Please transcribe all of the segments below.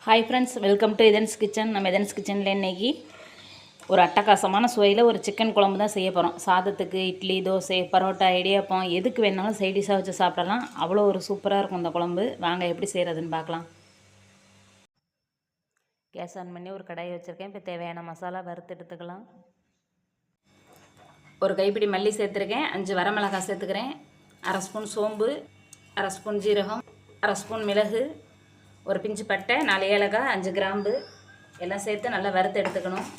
Hi friends, welcome to Athens kitchen. நம்ம Athens கிச்சனில் இன்றைக்கி ஒரு அட்டகாசமான சுவையில் ஒரு சிக்கன் குழம்பு தான் செய்ய போகிறோம். சாதத்துக்கு, இட்லி, தோசை, பரோட்டா, இடியாப்பம் எதுக்கு வேணாலும் சைடிஷாக வச்சு சாப்பிடலாம். அவ்வளோ ஒரு சூப்பராக இருக்கும் இந்த குழம்பு. வாங்க எப்படி செய்கிறதுன்னு பார்க்கலாம். கேஸ் ஆன் பண்ணி ஒரு கடாயை வச்சுருக்கேன். இப்போ தேவையான மசாலா வறுத்து எடுத்துக்கலாம். ஒரு கைப்பிடி மல்லி சேர்த்துருக்கேன். 5 வரமிளகாய் சேர்த்துக்கிறேன். 1/2 ஸ்பூன் சோம்பு, 1/2 ஸ்பூன் ஜீரகம், 1/2 ஸ்பூன் மிளகு, ஒரு பிஞ்சு பட்டை, 4 ஏலக்காய், 5 கிராம்பு எல்லாம் சேர்த்து நல்லா வறுத்து எடுத்துக்கணும்.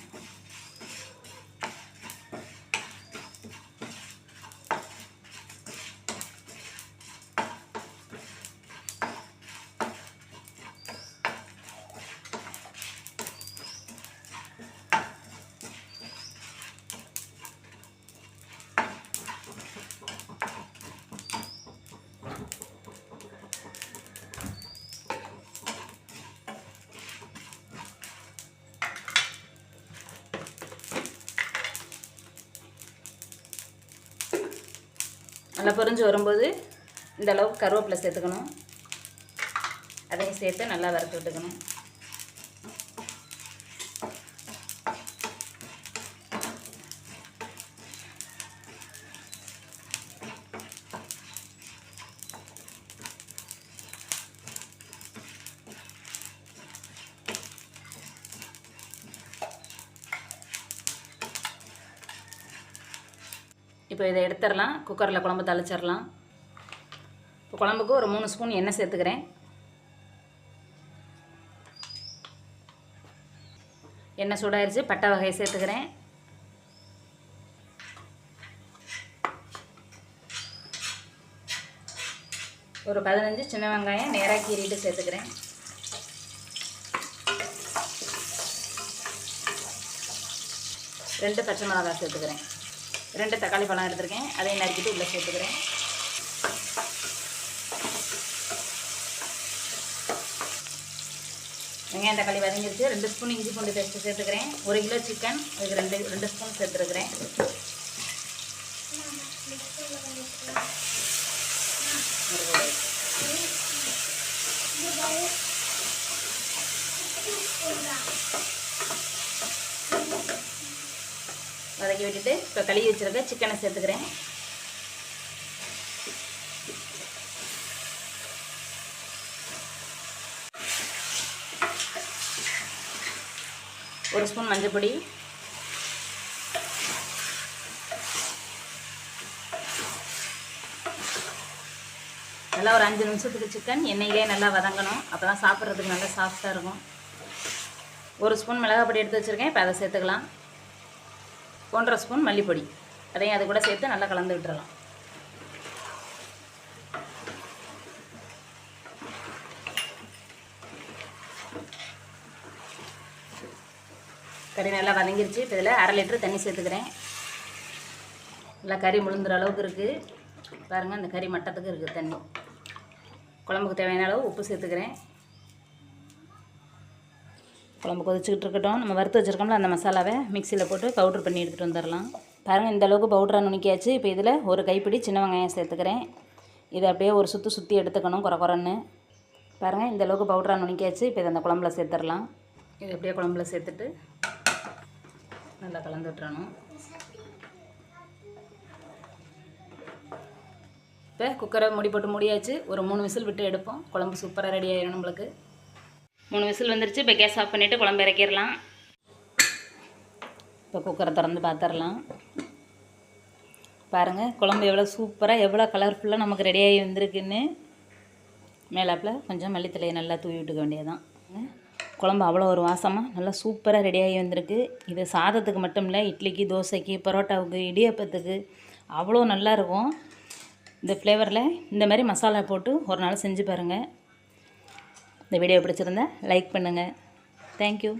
நல்லா பொரிஞ்சு வரும்போது இந்த அளவுக்கு கருவேப்பிலை சேர்த்துக்கணும். அதையும் சேர்த்து நல்லா வறுத்து விட்டுக்கணும். இப்போ இதை எடுத்துடலாம். குக்கரில் குழம்பு தாளிச்சிடலாம். இப்போ குழம்புக்கு ஒரு 3 ஸ்பூன் எண்ணெய் சேர்த்துக்கிறேன். எண்ணெய் சூடாயிருச்சு. பட்டை வகையை சேர்த்துக்கிறேன். ஒரு 15 சின்ன வெங்காயம் நேராக கீறிட்டு சேர்த்துக்கிறேன். ரெண்டு பச்சை மிளகாய் சேர்த்துக்கிறேன். 2 தக்காளி பழம் எடுத்துருக்கேன். அதையும் நறுக்கிட்டு உள்ளே சேர்த்துக்கிறேன். வெங்காயம் தக்காளி வதங்கிருச்சு. 2 ஸ்பூன் இஞ்சி பூண்டு பேஸ்ட்டு சேர்த்துக்கிறேன். 1 கிலோ சிக்கன் அதுக்கு 2 ஸ்பூன் சேர்த்துருக்குறேன். வதக்கி விட்டுட்டு இப்போ கழுவி வச்சுருக்க சிக்கனை சேர்த்துக்கிறேன். ஒரு ஸ்பூன் மஞ்சள் பொடி, நல்லா ஒரு 5 நிமிஷத்துக்கு சிக்கன் எண்ணெயிலே நல்லா வதங்கணும். அப்போ தான் சாப்பிட்றதுக்கு நல்லா சாஃப்டாக இருக்கும். 1 ஸ்பூன் மிளகாய் பொடி எடுத்து வச்சுருக்கேன். இப்போ அதை சேர்த்துக்கலாம். 1/2 ஸ்பூன் மல்லிப்பொடி, அதையும் அது கூட சேர்த்து நல்லா கலந்து விட்டுறலாம். கறி நல்லா வதங்கிருச்சு. இப்போ இதில் 1/2 லிட்டர் தண்ணி சேர்த்துக்கிறேன். நல்லா கறி முழுந்துற அளவுக்கு இருக்குது. பாருங்கள், இந்த கறி மட்டத்துக்கு இருக்குது தண்ணி. குழம்புக்கு தேவையான அளவு உப்பு சேர்த்துக்கிறேன். குழம்பு கொதிச்சுக்கிட்டு இருக்கட்டும். நம்ம வறுத்து வச்சுருக்கோம்ல அந்த மசாலாவை மிக்சியில் போட்டு பவுட்ரு பண்ணி எடுத்துகிட்டு வந்துடலாம். பாருங்கள், இந்த அளவுக்கு பவுட்ராக நுணுக்கியாச்சு. இப்போ இதில் ஒரு கைப்பிடி சின்ன வெங்காயம் சேர்த்துக்கிறேன். இதை அப்படியே ஒரு சுற்றி எடுத்துக்கணும் குறன்னு. பாருங்கள், இந்த அளவுக்கு பவுட்ராக நுணுக்கியாச்சு. இப்போ இதை அந்த குழம்புல சேர்த்துடலாம். இது அப்படியே குழம்புல சேர்த்துட்டு நல்லா கலந்து விட்டுறணும். இப்போ குக்கரை மூடி போட்டு மூடியாச்சு. ஒரு 3 விசில் விட்டு எடுப்போம். குழம்பு சூப்பராக ரெடி ஆகிடும் நம்மளுக்கு. 3 விசில் வந்துருச்சு. இப்போ கேஸ் ஆஃப் பண்ணிவிட்டு குழம்பு இறக்கிடலாம். இப்போ குக்கரை திறந்து பார்த்துடலாம். பாருங்கள், குழம்பு எவ்வளோ சூப்பராக எவ்வளோ கலர்ஃபுல்லாக நமக்கு ரெடியாகி வந்திருக்குன்னு. மேலாப்பில் கொஞ்சம் மல்லித்தலையை நல்லா தூவி விட்டுக்க வேண்டியதான். குழம்பு அவ்வளோ ஒரு வாசமாக நல்லா சூப்பராக ரெடியாகி வந்திருக்கு. இது சாதத்துக்கு மட்டும் இல்லை, இட்லிக்கு, தோசைக்கு, பரோட்டாவுக்கு, இடியாப்பத்துக்கு அவ்வளோ நல்லாயிருக்கும். இந்த ஃப்ளேவரில் இந்த மாதிரி மசாலா போட்டு ஒரு நாள் செஞ்சு பாருங்கள். இந்த வீடியோ பிடிச்சிருந்தா லைக் பண்ணுங்கள். தேங்க்யூ.